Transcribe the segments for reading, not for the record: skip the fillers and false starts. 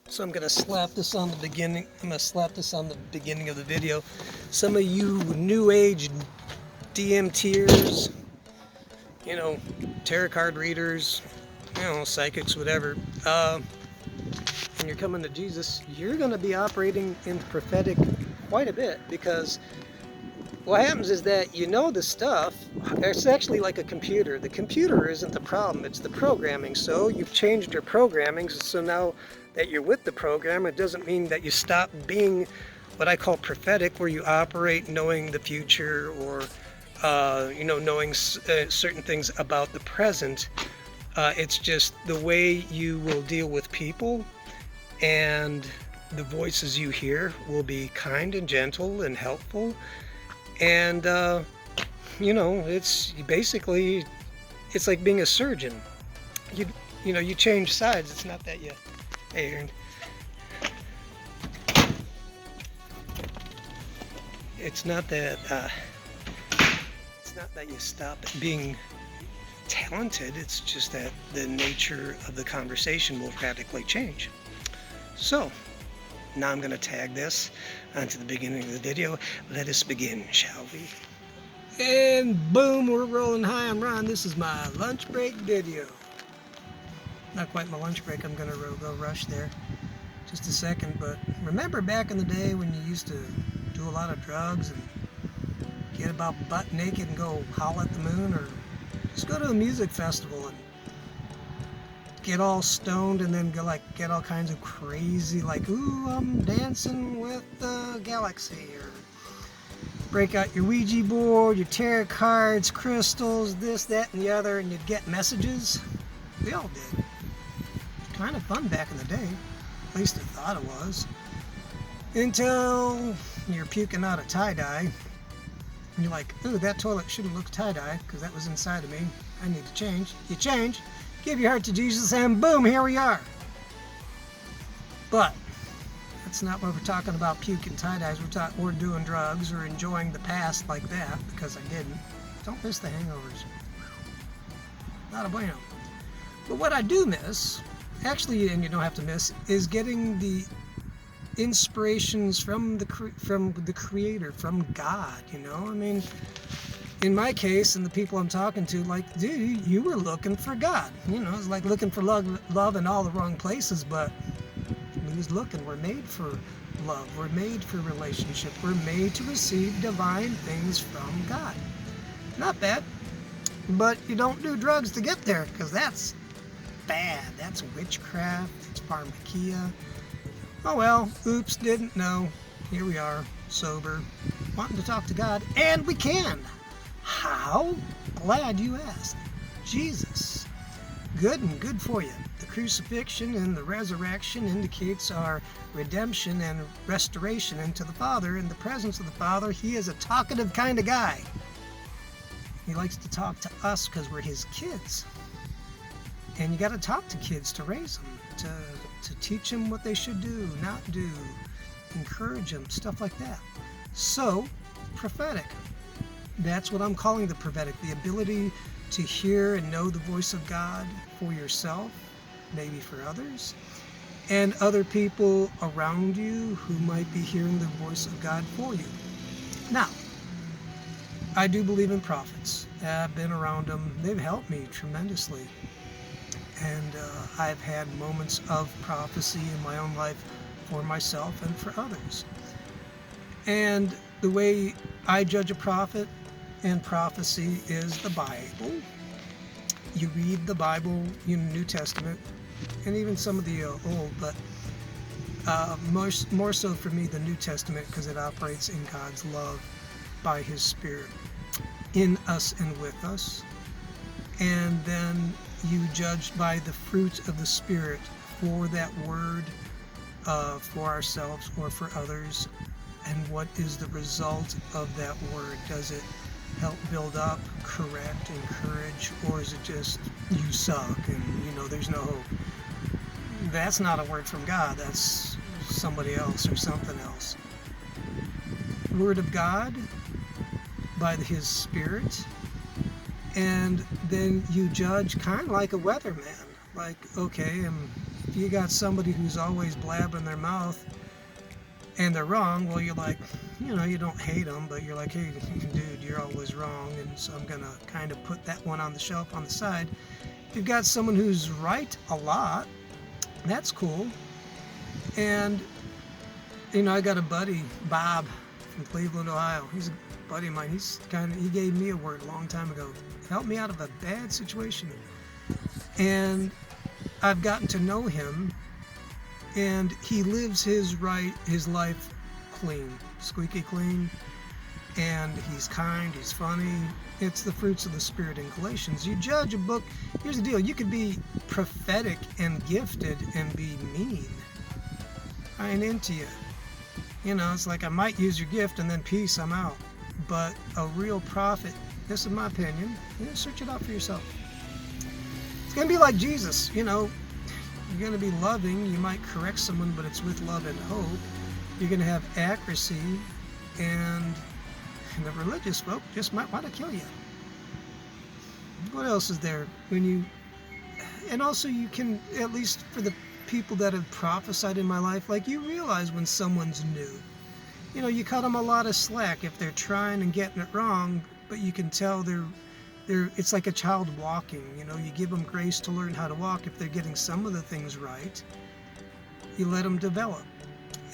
So I'm gonna slap this on the beginning. I'm gonna slap this on the beginning of the video. Some of you new age DMTers, you know, tarot card readers, you know, psychics, whatever. When you're coming to Jesus, you're gonna be operating in the prophetic quite a bit, because what happens is that you know the stuff. It's actually like a computer. The computer isn't the problem, it's the programming. So you've changed your programming, so now that you're with the program, it doesn't mean that you stop being what I call prophetic, where you operate knowing the future, or knowing certain things about the present. It's just the way you will deal with people, and the voices you hear will be kind and gentle and helpful. And it's basically, it's like being a surgeon. You change sides. It's not that you, hey Aaron, it's not that you stop being talented. It's just that the nature of the conversation will radically change. So now I'm going to tag this onto the beginning of the video. Let us begin, shall we? And boom, we're rolling. Hi, I'm Ron. This is my lunch break video. Not quite my lunch break. I'm going to go rush there just a second. But remember back in the day when you used to do a lot of drugs and get about butt naked and go howl at the moon, or just go to a music festival and get all stoned and then get all kinds of crazy, like, ooh, I'm dancing with the galaxy, or break out your Ouija board, your tarot cards, crystals, this, that, and the other, and you'd get messages. We all did. Kind of fun back in the day. At least I thought it was. Until you're puking out a tie-dye, and you're like, ooh, that toilet shouldn't look tie-dye, because that was inside of me. I need to change. You change. Give your heart to Jesus, and boom, here we are. But that's not what we're talking about, puking tie-dyes. We're doing drugs or enjoying the past like that, because I didn't. Don't miss the hangovers. Not a bueno. But what I do miss, actually, and you don't have to miss, is getting the inspirations from the Creator, from God. I mean, in my case, and the people I'm talking to, like, dude, you were looking for God. It's like looking for love in all the wrong places, but we was looking. We're made for love. We're made for relationship. We're made to receive divine things from God. Not bad, but you don't do drugs to get there, because that's bad. That's witchcraft. It's pharmakia. Oh well, oops, didn't know. Here we are, sober, wanting to talk to God, and we can. How? Glad you asked. Jesus. Good and good for you. The crucifixion and the resurrection indicates our redemption and restoration into the Father. In the presence of the Father, He is a talkative kind of guy. He likes to talk to us because we're His kids. And you got to talk to kids to raise them, to teach them what they should do, not do, encourage them, stuff like that. So, prophetic. That's what I'm calling the prophetic, the ability to hear and know the voice of God for yourself, maybe for others, and other people around you who might be hearing the voice of God for you. Now, I do believe in prophets. I've been around them. They've helped me tremendously. And I've had moments of prophecy in my own life for myself and for others. And the way I judge a prophet and prophecy is the Bible. You read the Bible, New Testament, and even some of the Old, but more so for me the New Testament, because it operates in God's love by His Spirit in us and with us. And then you judge by the fruit of the Spirit for that word, for ourselves or for others, and what is the result of that word. Does it help build up, correct, encourage, or is it just you suck and there's no hope? That's not a word from God. That's somebody else or something else. Word of God by His Spirit. And then you judge kind of like a weatherman. Like, okay, if you got somebody who's always blabbing their mouth and they're wrong, well, you're like, you don't hate them, but you're like, hey, dude, you're always wrong, and so I'm going to kind of put that one on the shelf on the side. If you've got someone who's right a lot, that's cool. And, I got a buddy, Bob, from Cleveland, Ohio. He's a buddy of mine. He gave me a word a long time ago. Helped me out of a bad situation. And I've gotten to know him, and he lives his life clean, squeaky clean, and he's kind, he's funny. It's the fruits of the Spirit in Galatians. You judge a book. Here's the deal. You could be prophetic and gifted and be mean. I ain't into you. It's like, I might use your gift and then peace, I'm out. But a real prophet, this is my opinion, search it out for yourself. It's going to be like Jesus, you're going to be loving. You might correct someone, but it's with love and hope. You're going to have accuracy, and the religious folk just might want to kill you. What else is there? And also you can, at least for the people that have prophesied in my life, like, you realize when someone's new. You cut them a lot of slack if they're trying and getting it wrong, but you can tell it's like a child walking. You give them grace to learn how to walk. If they're getting some of the things right, you let them develop.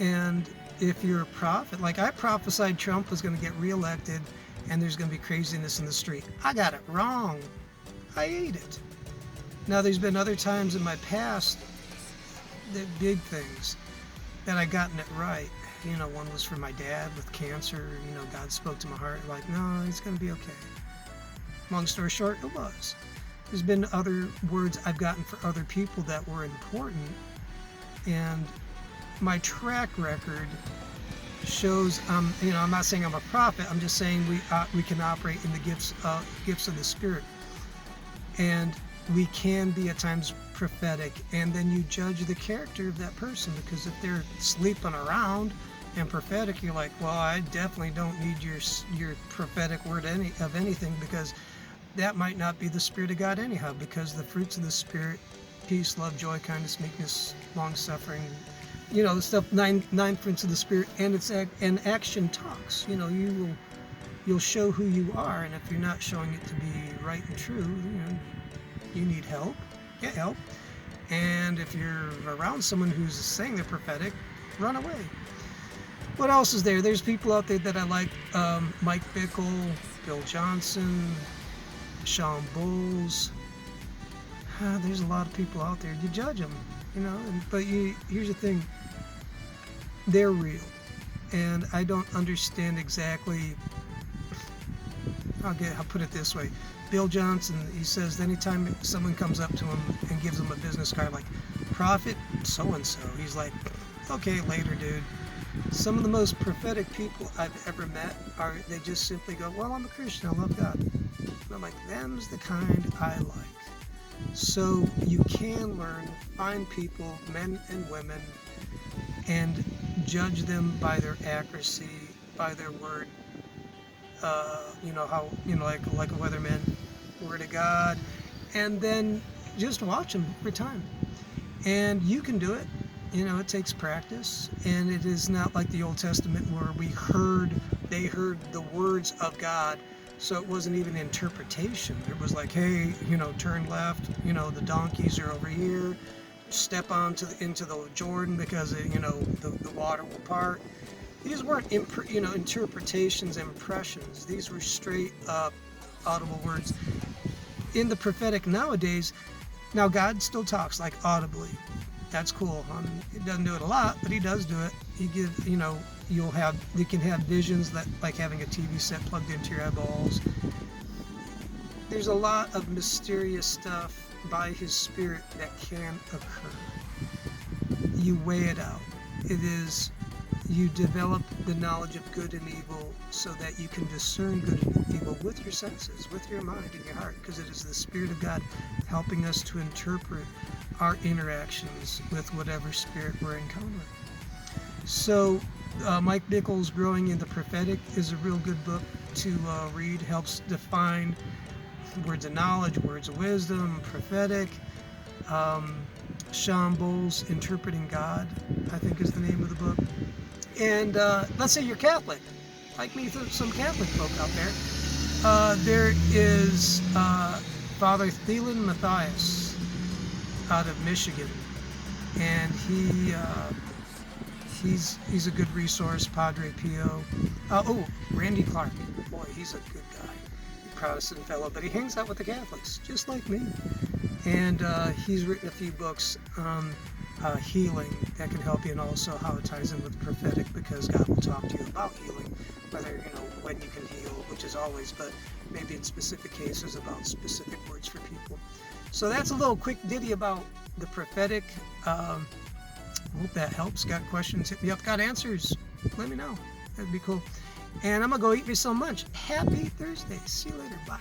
And if you're a prophet, like I prophesied Trump was going to get reelected and there's going to be craziness in the street. I got it wrong. I ate it. Now, there's been other times in my past, the big things, that I gotten it right. One was for my dad with cancer. God spoke to my heart, like, no, he's going to be okay. Long story short, it was. There's been other words I've gotten for other people that were important, and my track record shows. I'm not saying I'm a prophet. I'm just saying we can operate in the gifts of the Spirit, and we can be at times prophetic. And then you judge the character of that person, because if they're sleeping around and prophetic, you're like, well, I definitely don't need your prophetic word of anything, because that might not be the Spirit of God anyhow, because the fruits of the Spirit, peace, love, joy, kindness, meekness, long-suffering, the stuff, nine fruits of the Spirit, and action talks. You'll show who you are, and if you're not showing it to be right and true, you need help, get help. And if you're around someone who's saying they're prophetic, run away. What else is there? There's people out there that I like, Mike Bickle, Bill Johnson, Sean Bowles. There's a lot of people out there. You judge them, but here's the thing. They're real. And I don't understand exactly, I'll put it this way. Bill Johnson, he says anytime someone comes up to him and gives him a business card like, Prophet so-and-so, he's like, okay, later, dude. Some of the most prophetic people I've ever met they just simply go, well, I'm a Christian, I love God. And I'm like, them's the kind I like. So you can learn, find people, men and women, and judge them by their accuracy, by their word. Like a weatherman, word of God, and then just watch them for time. And you can do it. It takes practice, and it is not like the Old Testament where they heard the words of God, so it wasn't even interpretation. It was like, hey, turn left, the donkeys are over here, step into the Jordan because the water will part. These weren't interpretations and impressions. These were straight up audible words. In the prophetic nowadays, now God still talks like audibly. That's cool. He doesn't do it a lot, but he does do it. He gives, you can have visions that, like having a TV set plugged into your eyeballs. There's a lot of mysterious stuff by his Spirit that can occur. You weigh it out. You develop the knowledge of good and evil so that you can discern good and evil with your senses, with your mind and your heart, because it is the Spirit of God helping us to interpret our interactions with whatever spirit we're encountering. So Mike Bickle's Growing in the Prophetic is a real good book to read. Helps define words of knowledge, words of wisdom, prophetic. Sean Bowles, Interpreting God, I think is the name of the book. And let's say you're Catholic, like me, some Catholic folk out there. There is Father Thielen Matthias out of Michigan, and he's a good resource. Padre Pio. Randy Clark. Boy, he's a good guy. Protestant fellow, but he hangs out with the Catholics, just like me. And he's written a few books on healing that can help you, and also how it ties in with prophetic, because God will talk to you about healing, whether when you can heal, which is always, but maybe in specific cases about specific words for people. So that's a little quick ditty about the prophetic. Hope that helps. Got questions? Hit me up. Got answers? Let me know. That'd be cool. And I'm gonna go eat me some lunch. Happy Thursday. See you later. Bye.